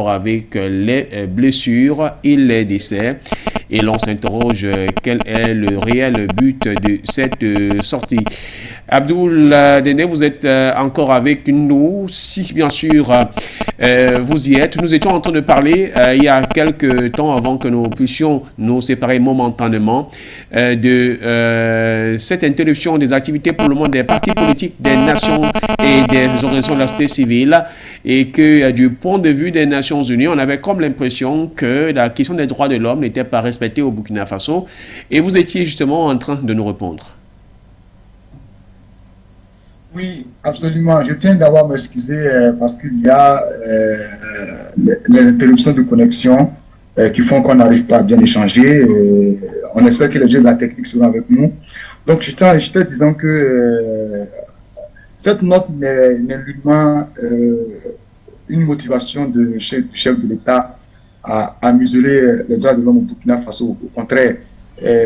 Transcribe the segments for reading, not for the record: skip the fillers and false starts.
avec les blessures et les décès. Et l'on s'interroge quel est le réel but de cette sortie. Abdoul Déné, vous êtes encore avec nous. Si bien sûr vous y êtes. Nous étions en train de parler il y a quelques temps avant que nous puissions nous séparer momentanément de cette interruption des activités pour le moment des partis politiques, des nations et des organisations de la société civile, et que du point de vue des Nations Unies, on avait comme l'impression que la question des droits de l'homme n'était pas respectée au Burkina Faso, et vous étiez justement en train de nous répondre. Oui, absolument. Je tiens d'abord à m'excuser parce qu'il y a les interruptions de connexion qui font qu'on n'arrive pas à bien échanger. On espère que les gens de la technique seront avec nous. Donc, j'étais disant que cette note n'est nullement une motivation du chef de l'État à museler les droits de l'homme au Burkina Faso. Au contraire,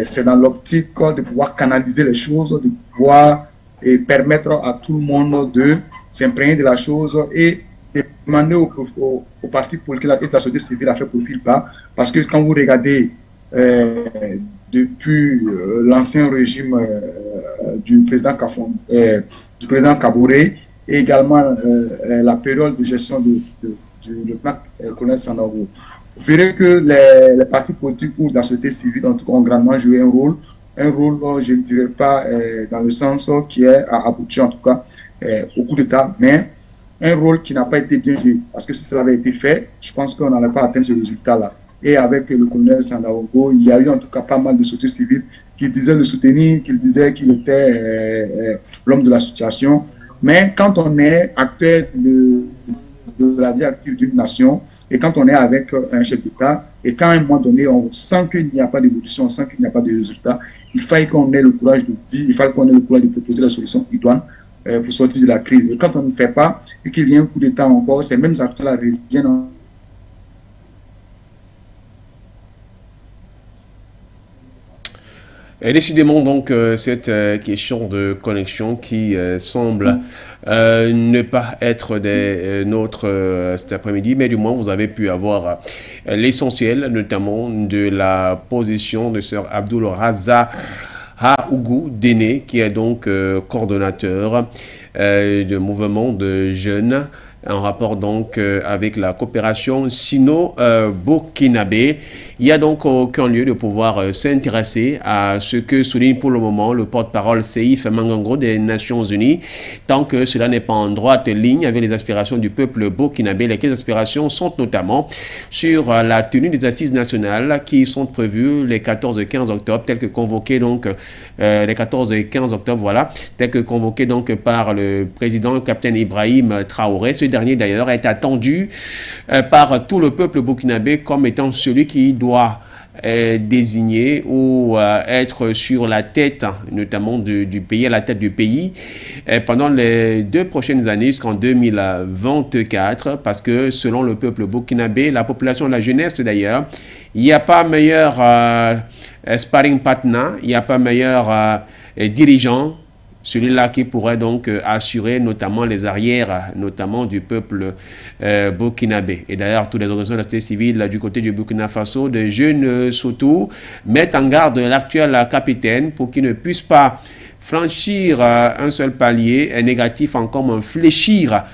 c'est dans l'optique de pouvoir canaliser les choses, de pouvoir et permettre à tout le monde de s'imprégner de la chose et de demander aux partis politiques et de la société civile à faire profil bas. Parce que quand vous regardez depuis l'ancien régime du président Kaboré et également la période de gestion du colonel Sandaogo, vous verrez que les partis politiques ou la société civile en tout cas ont grandement joué un rôle, je ne dirais pas dans le sens qui est abouti en tout cas au coup d'État, mais un rôle qui n'a pas été bien joué. Parce que si cela avait été fait, je pense qu'on n'allait pas atteindre ce résultat-là. Et avec le colonel Sandaogo, il y a eu en tout cas pas mal de sociétés civiles qui disaient le soutenir, qui disaient qu'il était l'homme de la situation. Mais quand on est acteur de la vie active d'une nation et quand on est avec un chef d'État et quand à un moment donné on sent qu'il n'y a pas d'évolution, on sent qu'il n'y a pas de résultat, il fallait qu'on ait le courage de dire, il fallait qu'on ait le courage de proposer la solution idoine pour sortir de la crise. Et quand on ne fait pas et qu'il y a un coup d'État encore, ces mêmes acteurs-là reviennent en Et décidément donc cette question de connexion qui semble ne pas être des nôtres cet après-midi, mais du moins vous avez pu avoir l'essentiel, notamment de la position de Sir Abdoul Razak Haougou Déné, qui est donc coordonnateur de mouvement de jeunes en rapport donc avec la coopération sino-burkinabé. Il n'y a donc aucun lieu de pouvoir s'intéresser à ce que souligne pour le moment le porte-parole Seif Mangangro des Nations Unies, tant que cela n'est pas en droite ligne avec les aspirations du peuple burkinabé. Lesquelles aspirations sont notamment sur la tenue des assises nationales qui sont prévues les 14 et 15 octobre, telles que convoquées donc les 14 et 15 octobre, voilà, telles que convoquées donc par le président capitaine Ibrahim Traoré. Ce dernier d'ailleurs est attendu par tout le peuple burkinabé comme étant celui qui doit désigner ou être sur la tête, notamment du pays, à la tête du pays, pendant les 2 prochaines années jusqu'en 2024, parce que selon le peuple burkinabé, la population, la jeunesse d'ailleurs, il n'y a pas meilleur sparring partner, il n'y a pas meilleur dirigeant, celui-là qui pourrait donc assurer notamment les arrières, notamment du peuple burkinabé. Et d'ailleurs, toutes les organisations de la société civile du côté du Burkina Faso, de jeunes surtout, mettent en garde l'actuel capitaine pour qu'il ne puisse pas franchir un seul palier négatif, encore fléchir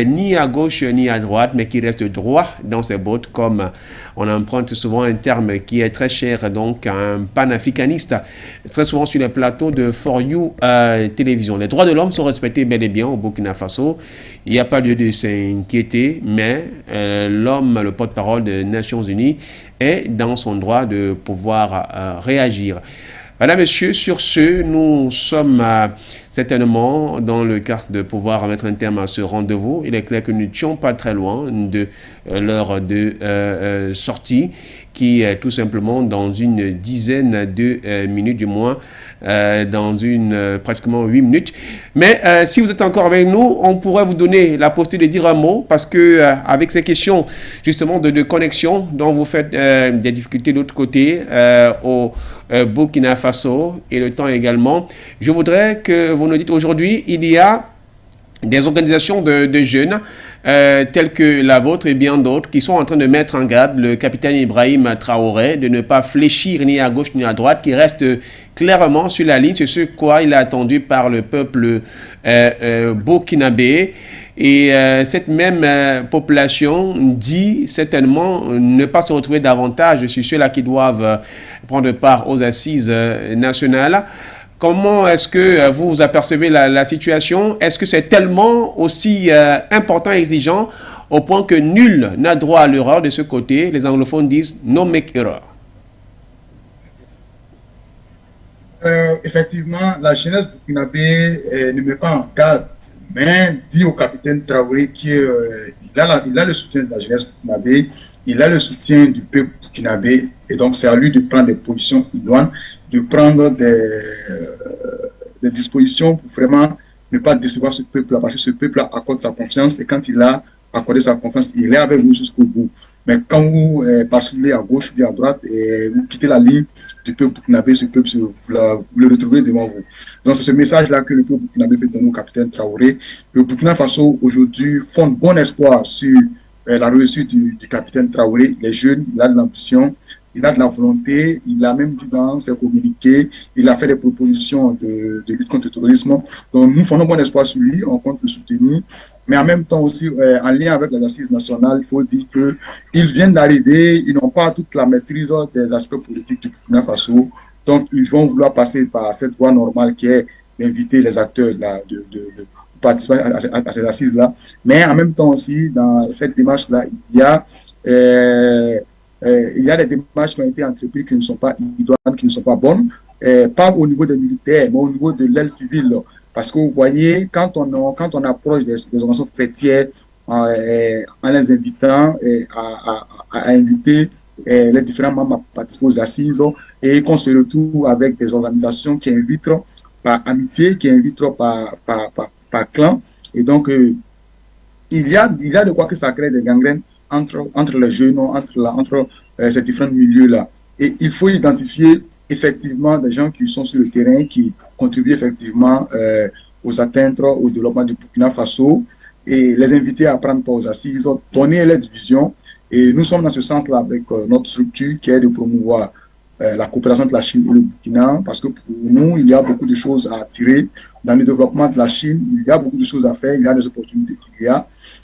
ni à gauche ni à droite, mais qui reste droit dans ses bottes, comme on emprunte souvent un terme qui est très cher donc à un panafricaniste, très souvent sur les plateaux de For You télévision. Les droits de l'homme sont respectés bel et bien au Burkina Faso. Il n'y a pas lieu de s'inquiéter, mais l'homme, le porte-parole des Nations Unies, est dans son droit de pouvoir réagir. Madame, Messieurs, sur ce, nous sommes certainement dans le cas de pouvoir mettre un terme à ce rendez-vous. Il est clair que nous n'étions pas très loin de l'heure de sortie, qui est tout simplement dans une dizaine de minutes, du moins dans pratiquement 8 minutes. Mais si vous êtes encore avec nous, on pourrait vous donner la possibilité de dire un mot, parce que avec ces questions justement de connexion dont vous faites des difficultés de l'autre côté au Burkina Faso et le temps également, je voudrais que vous nous dites aujourd'hui, il y a des organisations de jeunes telles que la vôtre et bien d'autres qui sont en train de mettre en garde le capitaine Ibrahim Traoré de ne pas fléchir ni à gauche ni à droite, qui reste clairement sur la ligne, c'est ce quoi il est attendu par le peuple burkinabé. Et cette même population dit certainement ne pas se retrouver davantage sur ceux-là qui doivent prendre part aux assises nationales. Comment est-ce que vous apercevez la situation? Est-ce que c'est tellement aussi important et exigeant au point que nul n'a droit à l'erreur de ce côté? Les anglophones disent no make error. Effectivement, la jeunesse burkinabé ne met pas en garde, mais dit au capitaine Traoré qu'il il a le soutien de la jeunesse burkinabé, il a le soutien du peuple burkinabé, et donc c'est à lui de prendre des positions idoines, de prendre des dispositions pour vraiment ne pas décevoir ce peuple-là, parce que ce peuple-là accorde sa confiance, et quand il a accordé sa confiance, il est avec vous jusqu'au bout. Mais quand vous basculez à gauche ou à droite et vous quittez la ligne du peuple burkinabé, ce peuple, vous le retrouvez devant vous. Donc c'est ce message-là que le peuple burkinabé fait donner au capitaine Traoré. Le Burkina Faso aujourd'hui fonde bon espoir sur la réussite du capitaine Traoré. Les jeunes, il a de l'ambition, il a de la volonté, il a même dit dans ses communiqués, il a fait des propositions de lutte contre le terrorisme. Donc nous fondons bon espoir sur lui, on compte le soutenir. Mais en même temps aussi, en lien avec les assises nationales, il faut dire qu'ils viennent d'arriver, ils n'ont pas toute la maîtrise des aspects politiques du Burkina Faso. Donc ils vont vouloir passer par cette voie normale qui est d'inviter les acteurs de participer à ces assises-là. Mais en même temps aussi, dans cette démarche-là, il y a des démarches qui ont été entreprises qui ne sont pas idoines, qui ne sont pas bonnes, pas au niveau des militaires, mais au niveau de l'aile civile. Parce que vous voyez, quand on approche des organisations fêtières en les invitant à inviter les différents membres à participer aux assises et qu'on se retrouve avec des organisations qui invitent par amitié, qui invitent par clan. Et donc, il y a de quoi que ça crée des gangrènes entre les jeunes, entre ces différents milieux-là. Et il faut identifier effectivement des gens qui sont sur le terrain, qui contribuent effectivement aux atteintes au développement du Burkina Faso et les inviter à prendre part aux assises, donner les visions. Et nous sommes dans ce sens-là avec notre structure qui est de promouvoir la coopération de la Chine et le Burkina, parce que pour nous, il y a beaucoup de choses à tirer dans le développement de la Chine. Il y a beaucoup de choses à faire, il y a des opportunités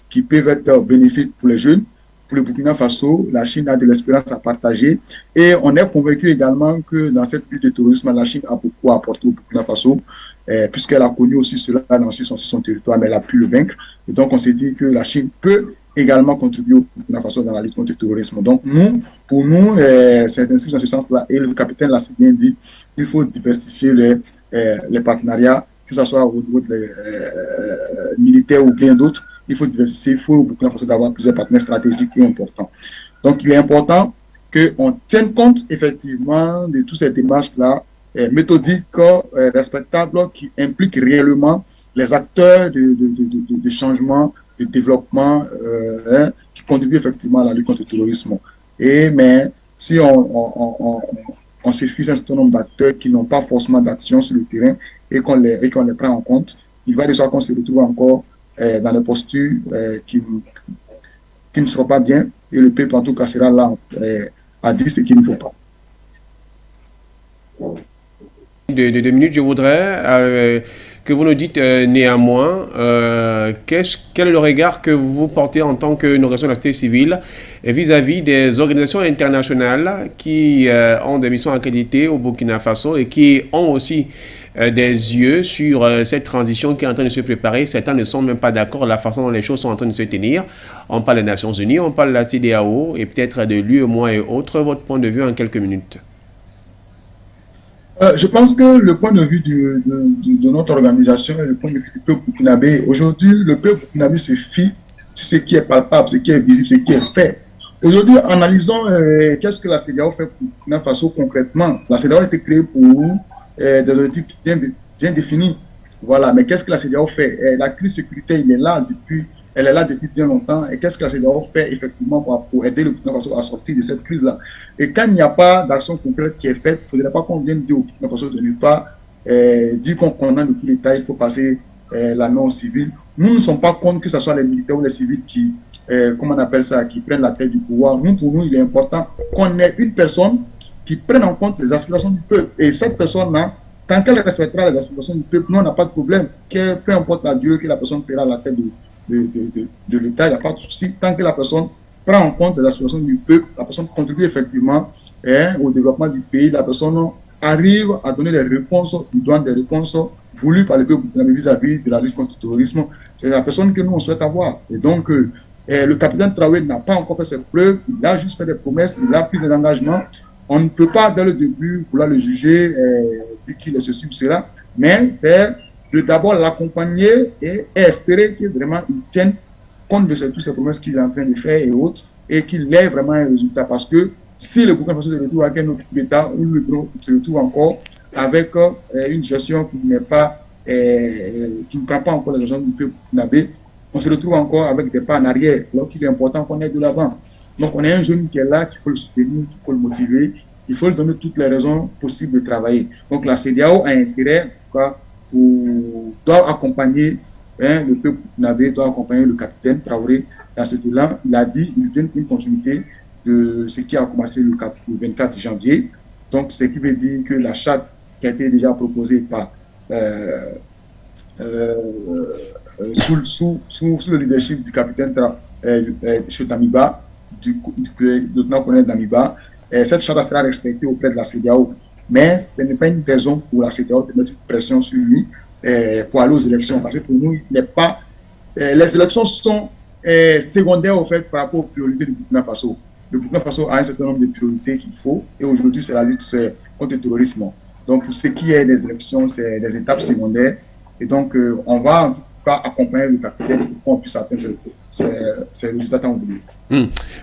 qui peuvent être bénéfiques pour les jeunes. Pour le Burkina Faso, la Chine a de l'espérance à partager et on est convaincu également que dans cette lutte de terrorisme, la Chine a beaucoup à apporter au Burkina Faso, puisqu'elle a connu aussi cela dans son territoire, mais elle a pu le vaincre. Et donc on s'est dit que la Chine peut également contribuer au Burkina Faso dans la lutte contre le terrorisme. Donc pour nous, c'est inscrit dans ce sens-là, et le capitaine l'a si bien dit, il faut diversifier les partenariats, que ce soit au niveau des militaires ou bien d'autres. Il faut diversifier, il faut au Burkina Faso d'avoir plusieurs partenaires stratégiques et importants. Donc, il est important qu'on tienne compte effectivement de toutes ces démarches-là, méthodiques, respectables, qui impliquent réellement les acteurs de changement, de développement, qui contribuent effectivement à la lutte contre le terrorisme. Mais si on se fixe un certain nombre d'acteurs qui n'ont pas forcément d'action sur le terrain et qu'on les prend en compte, il va de soi qu'on se retrouve encore dans les postures qui ne seront pas bien, et le peuple en tout cas sera là à dire ce qu'il ne faut pas. De 2 minutes, je voudrais que vous nous dites néanmoins quel est le regard que vous portez en tant qu'une organisation de la société civile vis-à-vis des organisations internationales qui ont des missions accréditées au Burkina Faso et qui ont aussi des yeux sur cette transition qui est en train de se préparer. Certains ne sont même pas d'accord de la façon dont les choses sont en train de se tenir. On parle des Nations Unies, on parle de la CEDEAO et peut-être de l'UEMOA et autres. Votre point de vue en quelques minutes. Je pense que le point de vue de notre organisation et le point de vue du peuple burkinabé, aujourd'hui, le peuple burkinabé se fie sur ce qui est palpable, ce qui est visible, ce qui est fait. Aujourd'hui, analysons qu'est-ce que la CEDEAO fait pour Burkina Faso concrètement. La CEDEAO a été créée pour des objectifs bien définis. Voilà, mais qu'est-ce que la CEDEAO fait? La crise sécuritaire, elle est là depuis bien longtemps. Et qu'est-ce que la CEDEAO fait effectivement pour aider le Burkina Faso à sortir de cette crise-là? Et quand il n'y a pas d'action concrète qui est faite, il ne faudrait pas qu'on vienne dire au Burkina Faso de ne pas dire qu'on condamne le coup d'État, il faut passer la main aux civils nous ne sommes pas contre que ce soit les militaires ou les civils qui, comment on appelle ça, qui prennent la tête du pouvoir. Nous, pour nous, il est important qu'on ait une personne qui prenne en compte les aspirations du peuple. Et cette personne-là, tant qu'elle respectera les aspirations du peuple, nous, on n'a pas de problème. Peu importe la durée que la personne fera à la tête de l'État, il n'y a pas de souci. Tant que la personne prend en compte les aspirations du peuple, la personne contribue effectivement au développement du pays, la personne arrive à donner des réponses idoines, des réponses voulues par le peuple vis-à-vis de la lutte contre le terrorisme. C'est la personne que nous, on souhaite avoir. Et donc, le capitaine Traoré n'a pas encore fait ses preuves, il a juste fait des promesses, il a pris des engagements. On ne peut pas, dès le début, vouloir le juger, dire qu'il est ceci ou cela, mais c'est de d'abord l'accompagner et espérer qu'il vraiment il tienne compte de toutes ces promesses qu'il est en train de faire et autres, et qu'il ait vraiment un résultat. Parce que si le Burkina Faso se retrouve avec un autre État, ou le se retrouve encore avec une gestion qui n'est pas, qui ne prend pas encore les agents du peuple burkinabé, on se retrouve encore avec des pas en arrière, alors qu'il est important qu'on aille de l'avant. Donc on a un jeune qui est là, qu'il faut le soutenir, qu'il faut le motiver, il faut lui donner toutes les raisons possibles de travailler. Donc la CEDEAO a intérêt, doit accompagner le peuple burkinabé, doit accompagner le capitaine Traoré dans ce tour-là. Il a dit, il donne une continuité de ce qui a commencé le 24 janvier. Donc, ce qui veut dire que la charte qui a été déjà proposée par sous le leadership du capitaine Damiba, du lieutenant-colonel Damiba, cette charte sera respectée auprès de la CEDEAO. Mais ce n'est pas une raison pour la CEDEAO de mettre une pression sur lui pour aller aux élections. Parce que pour nous, il n'est pas, les élections sont secondaires au fait par rapport aux priorités du Burkina Faso. Le Burkina Faso a un certain nombre de priorités qu'il faut, et aujourd'hui, c'est la lutte contre le terrorisme. Donc, pour ce qui est des élections, c'est des étapes secondaires. Et donc, on va en tout cas accompagner le capitaine pour qu'on puisse atteindre ces résultats tant voulus.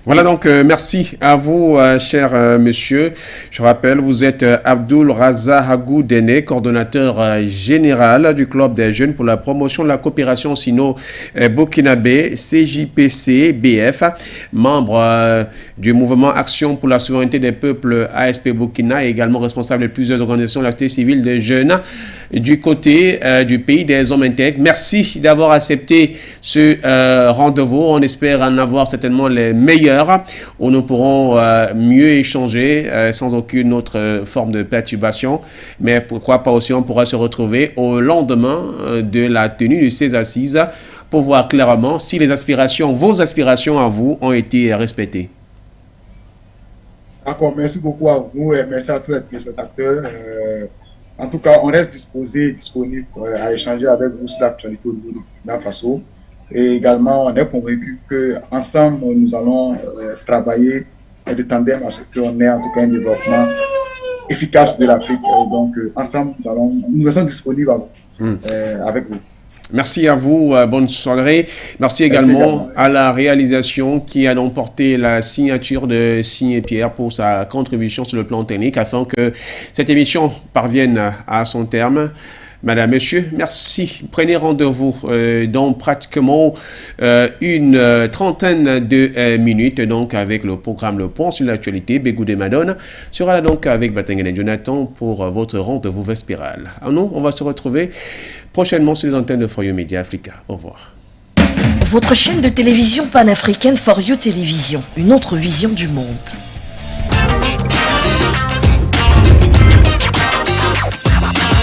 Voilà donc, merci à vous, cher monsieur. Je rappelle, vous êtes Abdoul Raza Hagou Dene, coordonnateur général du Club des jeunes pour la promotion de la coopération sino-burkinabé, CJPC-BF, membre du mouvement Action pour la souveraineté des peuples ASP Burkina et également responsable de plusieurs organisations de la société civile des jeunes du côté du pays des hommes intègres. Merci d'avoir accepté ce rendez-vous. On espère en avoir certainement les meilleurs, où nous pourrons mieux échanger sans aucune autre forme de perturbation. Mais pourquoi pas aussi, on pourra se retrouver au lendemain de la tenue de ces assises pour voir clairement si les aspirations, vos aspirations à vous, ont été respectées. D'accord, merci beaucoup à vous et merci à tous les téléspectateurs. En tout cas, on reste disponible à échanger avec vous sur l'actualité au niveau du Burkina Faso. Et également, on est convaincu qu'ensemble, nous allons travailler de tandem à ce qu'on ait en tout cas un développement efficace de l'Afrique. Donc, ensemble, nous restons disponibles avec vous. Merci à vous, bonne soirée. Merci également à la réalisation qui a donc porté la signature de Signé Pierre pour sa contribution sur le plan technique afin que cette émission parvienne à son terme. Madame, Monsieur, merci. Prenez rendez-vous dans pratiquement une trentaine de minutes donc avec le programme Le Point sur l'actualité. Begou de Madone sera là donc avec Batengene Jonathan pour votre rendez-vous vespéral. Nous, on va se retrouver prochainement sur les antennes de For You Media Africa. Au revoir. Votre chaîne de télévision panafricaine For You Télévision, une autre vision du monde.